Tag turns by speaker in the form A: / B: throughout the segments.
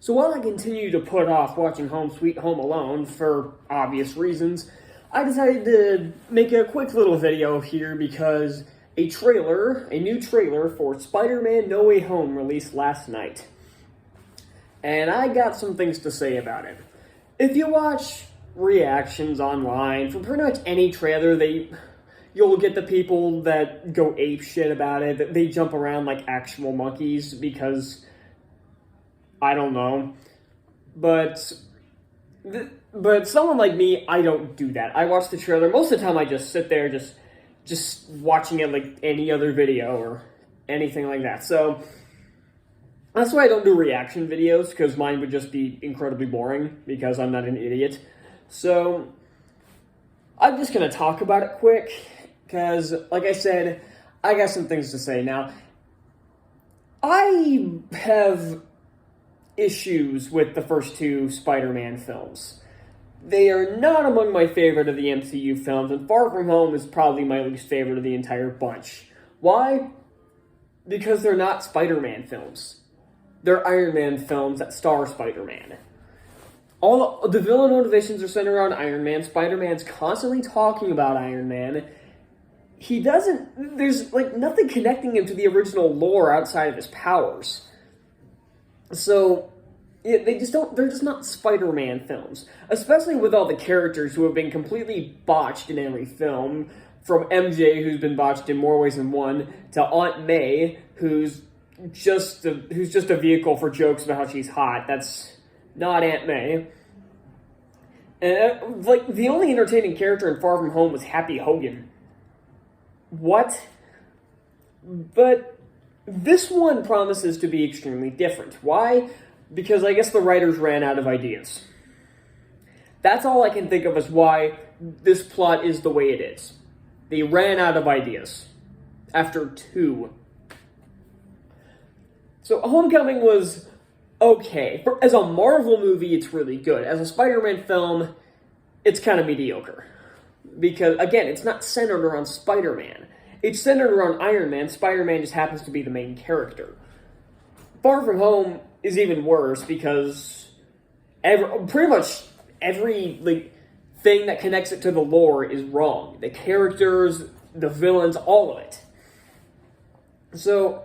A: So while I continue to put off watching Home Sweet Home Alone for obvious reasons, I decided to make a quick little video here because a new trailer for Spider-Man No Way Home released last night. And I got some things to say about it. If you watch reactions online for pretty much any trailer, you'll get the people that go ape shit about it. They jump around like actual monkeys because I don't know. But someone like me, I don't do that. I watch the trailer. Most of the time I just sit there just watching it like any other video or anything like that. So that's why I don't do reaction videos, because mine would just be incredibly boring because I'm not an idiot. So I'm just going to talk about it quick because, like I said, I got some things to say. Now, I have issues with the first two Spider-Man films. They are not among my favorite of the MCU films, and Far From Home is probably my least favorite of the entire bunch. Why? Because they're not Spider-Man films. They're Iron Man films that star Spider-Man. All the villain motivations are centered around Iron Man. Spider-Man's constantly talking about Iron Man. There's like nothing connecting him to the original lore outside of his powers. So they're just not Spider-Man films. Especially with all the characters who have been completely botched in every film. From MJ, who's been botched in more ways than one, to Aunt May, who's just a vehicle for jokes about how she's hot. That's not Aunt May. And the only entertaining character in Far From Home was Happy Hogan. What? But this one promises to be extremely different. Why? Because I guess the writers ran out of ideas. That's all I can think of as why this plot is the way it is. They ran out of ideas after two. So Homecoming was okay. As a Marvel movie, it's really good. As a Spider-Man film, it's kind of mediocre. Because, again, it's not centered around Spider-Man. It's centered around Iron Man. Spider-Man just happens to be the main character. Far From Home is even worse because pretty much every thing that connects it to the lore is wrong. The characters, the villains, all of it. So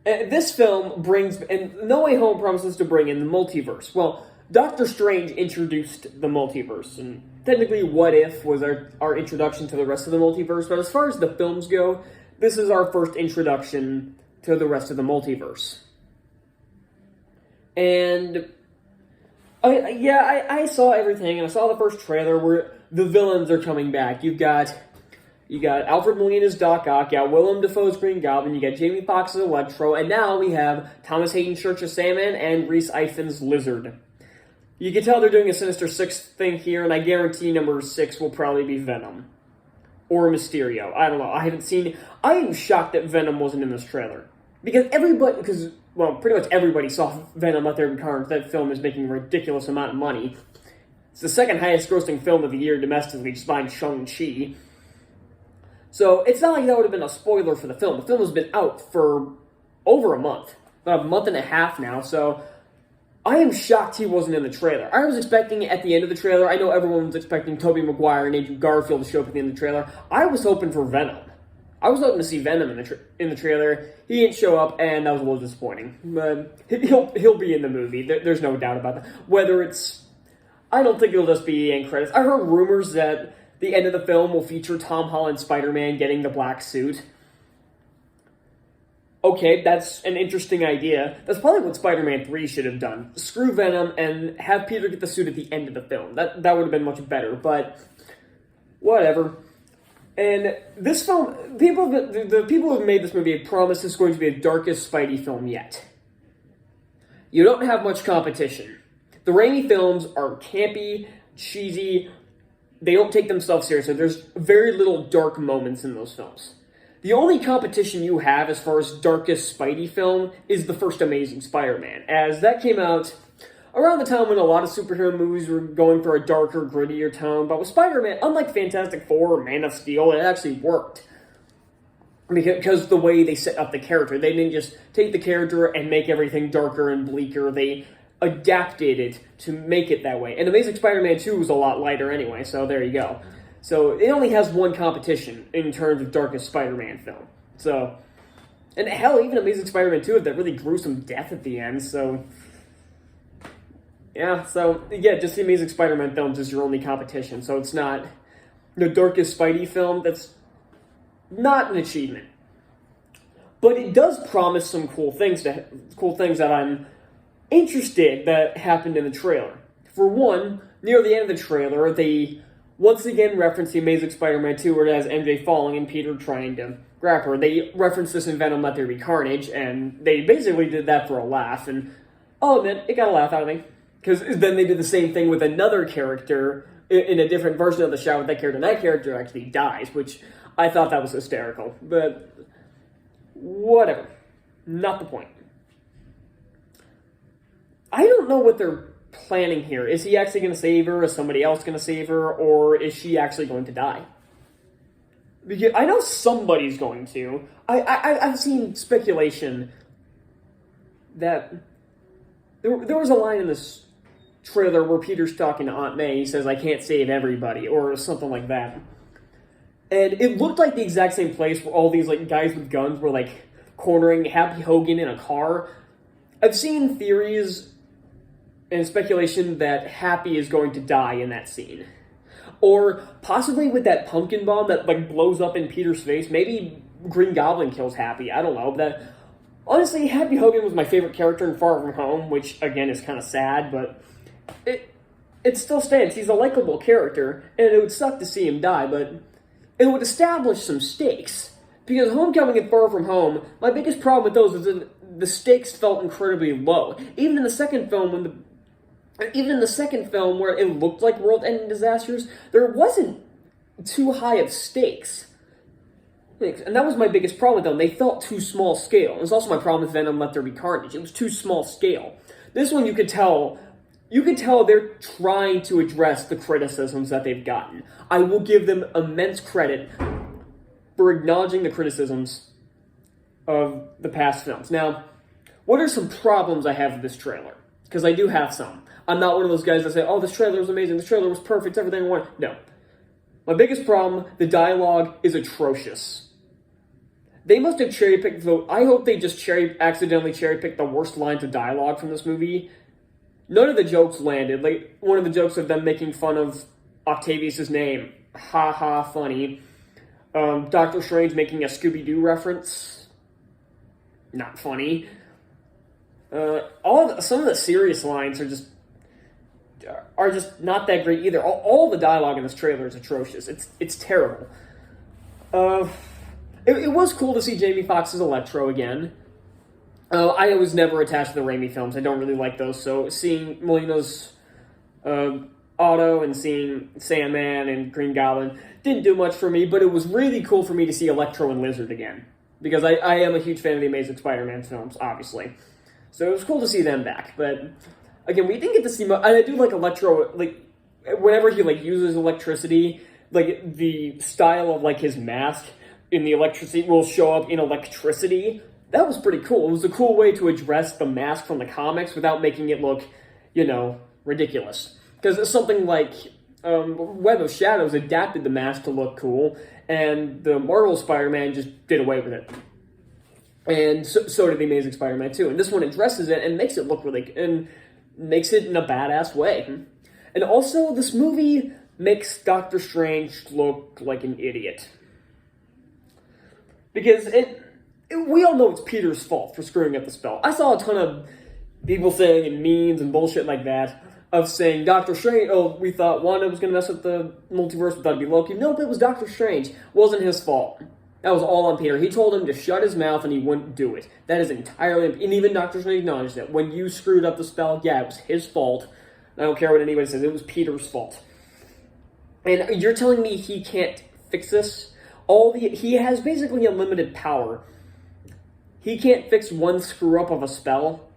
A: this film and No Way Home promises to bring in the multiverse. Well, Doctor Strange introduced the multiverse, and technically What If was our introduction to the rest of the multiverse, but as far as the films go, this is our first introduction to the rest of the multiverse. And I saw everything, and I saw the first trailer where the villains are coming back. You got Alfred Molina's Doc Ock, you got Willem Dafoe's Green Goblin, you got Jamie Foxx's Electro, and now we have Thomas Hayden Church's Sandman and Rhys Ifans' Lizard. You can tell they're doing a Sinister Six thing here, and I guarantee number 6 will probably be Venom. Or Mysterio. I don't know. I am shocked that Venom wasn't in this trailer. Because pretty much everybody saw Venom out there in Carnage. That film is making a ridiculous amount of money. It's the second highest grossing film of the year domestically, just behind Shang-Chi. So, it's not like that would have been a spoiler for the film. The film has been out for over a month. About a month and a half now, so I am shocked he wasn't in the trailer. I was expecting at the end of the trailer. I know everyone was expecting Tobey Maguire and Andrew Garfield to show up at the end of the trailer. I was hoping for Venom. I was hoping to see Venom in the trailer. He didn't show up, and that was a little disappointing. But he'll be in the movie. There's no doubt about that. I don't think it'll just be in credits. I heard rumors that the end of the film will feature Tom Holland's Spider-Man getting the black suit. Okay, that's an interesting idea. That's probably what Spider-Man 3 should have done. Screw Venom and have Peter get the suit at the end of the film. That would have been much better, but whatever. And this film, the people who made this movie have promised it's going to be the darkest Spidey film yet. You don't have much competition. The Raimi films are campy, cheesy. They don't take themselves seriously. There's very little dark moments in those films. The only competition you have as far as darkest Spidey film is the first Amazing Spider-Man, as that came out around the time when a lot of superhero movies were going for a darker, grittier tone. But with Spider-Man, unlike Fantastic Four or Man of Steel, it actually worked. Because the way they set up the character. They didn't just take the character and make everything darker and bleaker. They adapted it to make it that way. And Amazing Spider-Man 2 was a lot lighter anyway, so there you go. So it only has one competition in terms of darkest Spider-Man film. So, and hell, even Amazing Spider-Man 2 had that really gruesome death at the end, so... Yeah, so, yeah, just the Amazing Spider-Man films is your only competition, so it's not the darkest Spidey film. That's not an achievement. But it does promise some cool things that I'm interested that happened in the trailer. For one, near the end of the trailer, they once again reference the Amazing Spider-Man 2 where it has MJ falling and Peter trying to grab her. They reference this in Venom Let There Be Carnage, and they basically did that for a laugh, and I'll admit, it got a laugh out of me. Because then they did the same thing with another character in a different version of the shot with that character, and that character actually dies, which I thought that was hysterical. But whatever. Not the point. I don't know what they're planning here. Is he actually going to save her? Is somebody else going to save her? Or is she actually going to die? Because I know somebody's going to. I've seen speculation that there was a line in this trailer where Peter's talking to Aunt May. He says, "I can't save everybody," or something like that. And it looked like the exact same place where all these like guys with guns were like cornering Happy Hogan in a car. I've seen theories and speculation that Happy is going to die in that scene. Or possibly with that pumpkin bomb that like blows up in Peter's face. Maybe Green Goblin kills Happy. I don't know. That honestly, Happy Hogan was my favorite character in Far From Home, which again is kind of sad, but it still stands. He's a likable character, and it would suck to see him die, but it would establish some stakes. Because Homecoming and Far From Home, my biggest problem with those is that the stakes felt incredibly low. Even in the second film, where it looked like world-ending disasters, there wasn't too high of stakes. And that was my biggest problem with them. They felt too small scale. It was also my problem with Venom Let There Be Carnage. It was too small scale. This one, you could tell they're trying to address the criticisms that they've gotten. I will give them immense credit for acknowledging the criticisms of the past films. Now, what are some problems I have with this trailer? Because I do have some. I'm not one of those guys that say, "Oh, this trailer was amazing, this trailer was perfect, everything I wanted." No. My biggest problem, the dialogue is atrocious. They must have cherry-picked, I hope they just accidentally cherry-picked the worst lines of dialogue from this movie. None of the jokes landed. Like, one of the jokes of them making fun of Octavius' name. Ha ha, funny. Doctor Strange making a Scooby-Doo reference. Not funny. Some of the serious lines are just not that great either. All the dialogue in this trailer is atrocious. It's terrible. It was cool to see Jamie Foxx's Electro again. I was never attached to the Raimi films. I don't really like those. So seeing Molina's Otto and seeing Sandman and Green Goblin didn't do much for me, but it was really cool for me to see Electro and Lizard again. Because I am a huge fan of the Amazing Spider-Man films, obviously. So it was cool to see them back. But again, we didn't get to see much. And I do like Electro, like, whenever he like uses electricity, like the style of like his mask in the electricity will show up in electricity. That was pretty cool. It was a cool way to address the mask from the comics without making it look, ridiculous. Because something like Web of Shadows adapted the mask to look cool, and the Marvel Spider-Man just did away with it. And so did the Amazing Spider-Man 2. And this one addresses it and makes it look and makes it in a badass way. And also, this movie makes Doctor Strange look like an idiot. Because we all know it's Peter's fault for screwing up the spell. I saw a ton of people saying in memes and bullshit like that of saying Doctor Strange, we thought Wanda was going to mess up the multiverse, we thought it'd be Loki. Nope, it was Doctor Strange. It wasn't his fault. That was all on Peter. He told him to shut his mouth and he wouldn't do it. That is entirely, and even Doctor Strange acknowledged that. When you screwed up the spell, yeah, it was his fault. I don't care what anybody says, it was Peter's fault. And you're telling me he can't fix this? He has basically unlimited power. He can't fix one screw up of a spell?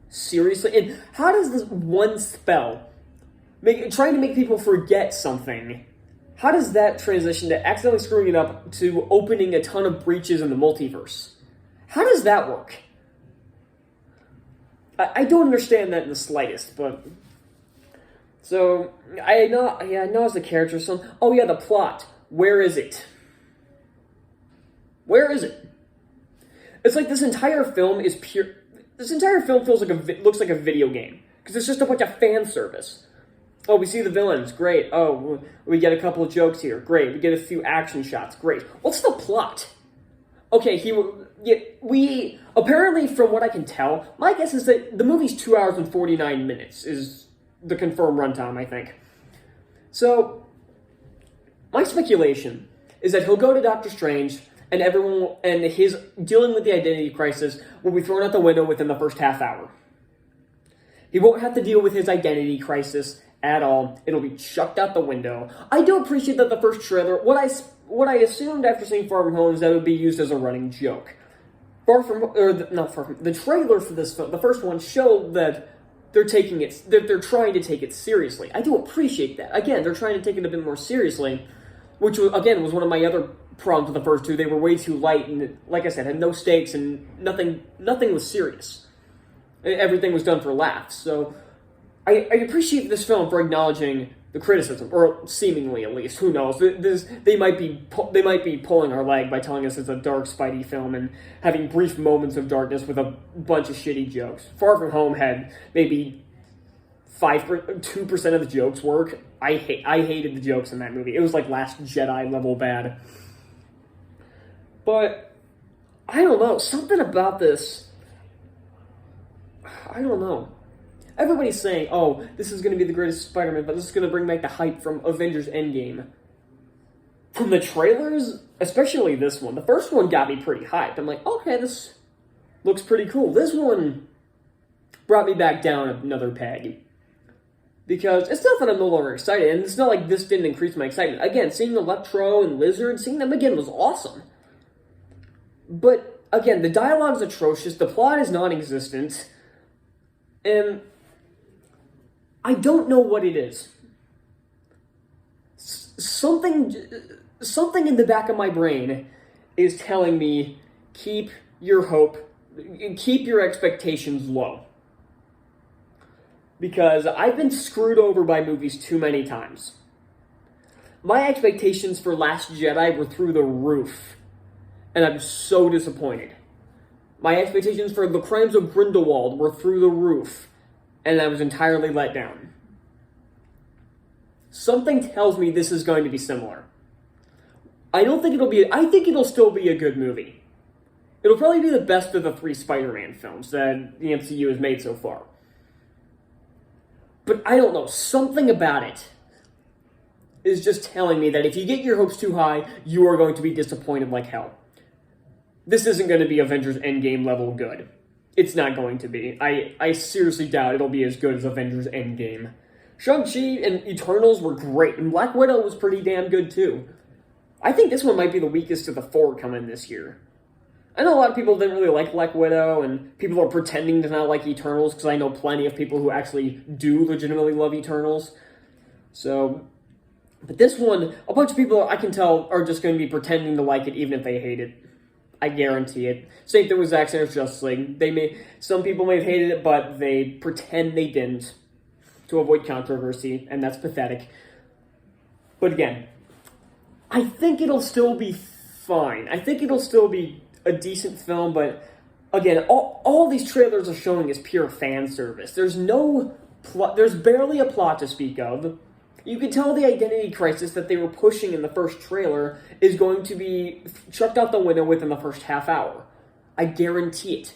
A: Seriously? And how does this one spell, trying to make people forget something, how does that transition to accidentally screwing it up to opening a ton of breaches in the multiverse? How does that work? I don't understand that in the slightest, but... So, I know as the character, oh yeah, the plot. Where is it? Where is it? It's like this entire film is pure... This entire film looks like a video game. Because it's just a bunch of fan service. Oh, we see the villains. Great. Oh, we get a couple of jokes here. Great. We get a few action shots. Great. What's the plot? Okay, we... Apparently, from what I can tell, my guess is that the movie's 2 hours and 49 minutes is the confirmed runtime, I think. So, my speculation is that he'll go to Doctor Strange, and his dealing with the identity crisis will be thrown out the window within the first half hour. He won't have to deal with his identity crisis at all. It'll be chucked out the window. I do appreciate that the first trailer, what I assumed after seeing Far From Home is that it would be used as a running joke. The trailer for this film, the first one, showed that they're trying to take it seriously. I do appreciate that. Again, they're trying to take it a bit more seriously, which was one of my other problems with the first two. They were way too light, and like I said, had no stakes, and nothing was serious. Everything was done for laughs. So I appreciate this film for acknowledging the criticism, or seemingly at least. Who knows? They might be pulling our leg by telling us it's a dark Spidey film and having brief moments of darkness with a bunch of shitty jokes. Far From Home had maybe 2% of the jokes work. I hated the jokes in that movie. It was like Last Jedi level bad. But I don't know. Something about this. I don't know. Everybody's saying, oh, this is going to be the greatest Spider-Man, but this is going to bring back the hype from Avengers Endgame. From the trailers, especially this one, the first one got me pretty hyped. I'm like, okay, this looks pretty cool. This one brought me back down another peg. Because it's not that I'm no longer excited, and it's not like this didn't increase my excitement. Again, seeing Electro and Lizard, seeing them again was awesome. But, again, the dialogue's atrocious, the plot is non-existent, and I don't know what it is. Something in the back of my brain is telling me, keep your expectations low. Because I've been screwed over by movies too many times. My expectations for Last Jedi were through the roof, and I'm so disappointed. My expectations for The Crimes of Grindelwald were through the roof, and I was entirely let down. Something tells me this is going to be similar. I think it'll still be a good movie. It'll probably be the best of the 3 Spider-Man films that the MCU has made so far. But I don't know, something about it is just telling me that if you get your hopes too high, you are going to be disappointed like hell. This isn't going to be Avengers Endgame level good. It's not going to be. I seriously doubt it'll be as good as Avengers Endgame. Shang-Chi and Eternals were great, and Black Widow was pretty damn good too. I think this one might be the weakest of the 4 coming this year. I know a lot of people didn't really like Black Widow, and people are pretending to not like Eternals, because I know plenty of people who actually do legitimately love Eternals. So, but this one, a bunch of people I can tell are just going to be pretending to like it even if they hate it. I guarantee it. Same thing with Zack Snyder's Justice League. Some people may have hated it, but they pretend they didn't to avoid controversy, and that's pathetic. But again, I think it'll still be fine. I think it'll still be a decent film, but again, all these trailers are showing is pure fan service. There's no plot. There's barely a plot to speak of. You can tell the identity crisis that they were pushing in the first trailer is going to be chucked out the window within the first half hour. I guarantee it.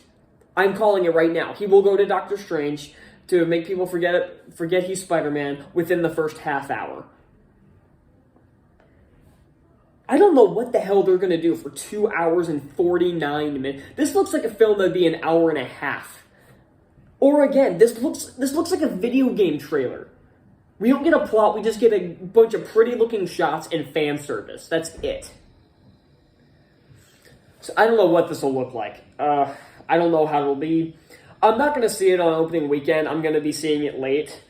A: I'm calling it right now. He will go to Doctor Strange to make people forget he's Spider-Man within the first half hour. I don't know what the hell they're going to do for 2 hours and 49 minutes. This looks like a film that would be an hour and a half. Or again, this looks like a video game trailer. We don't get a plot, we just get a bunch of pretty looking shots and fan service. That's it. So I don't know what this will look like. I don't know how it'll be. I'm not going to see it on opening weekend. I'm going to be seeing it late.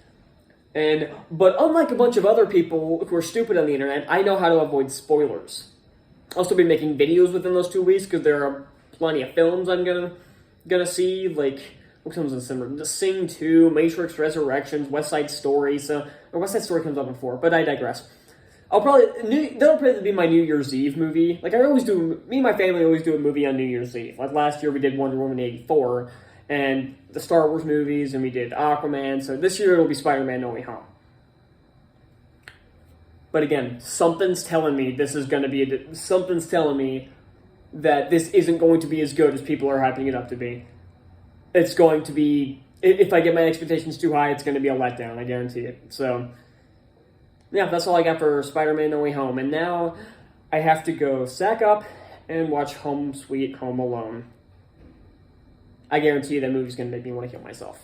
A: But unlike a bunch of other people who are stupid on the internet, I know how to avoid spoilers. I'll still be making videos within those 2 weeks because there are plenty of films I'm gonna see, like what comes in December? The Sing 2, Matrix Resurrections, West Side Story. Or West Side Story comes up before, but I digress. That'll probably be my New Year's Eve movie. Like I always do, me and my family always do a movie on New Year's Eve. Like last year we did Wonder Woman 84, and the Star Wars movies, and we did Aquaman. So this year it'll be Spider-Man No Way Home. But again, something's telling me something's telling me that this isn't going to be as good as people are hyping it up to be. It's going to be, if I get my expectations too high, it's going to be a letdown, I guarantee it. So, yeah, that's all I got for Spider-Man No Way Home. And now I have to go sack up and watch Home Sweet Home Alone. I guarantee you that movie's going to make me want to kill myself.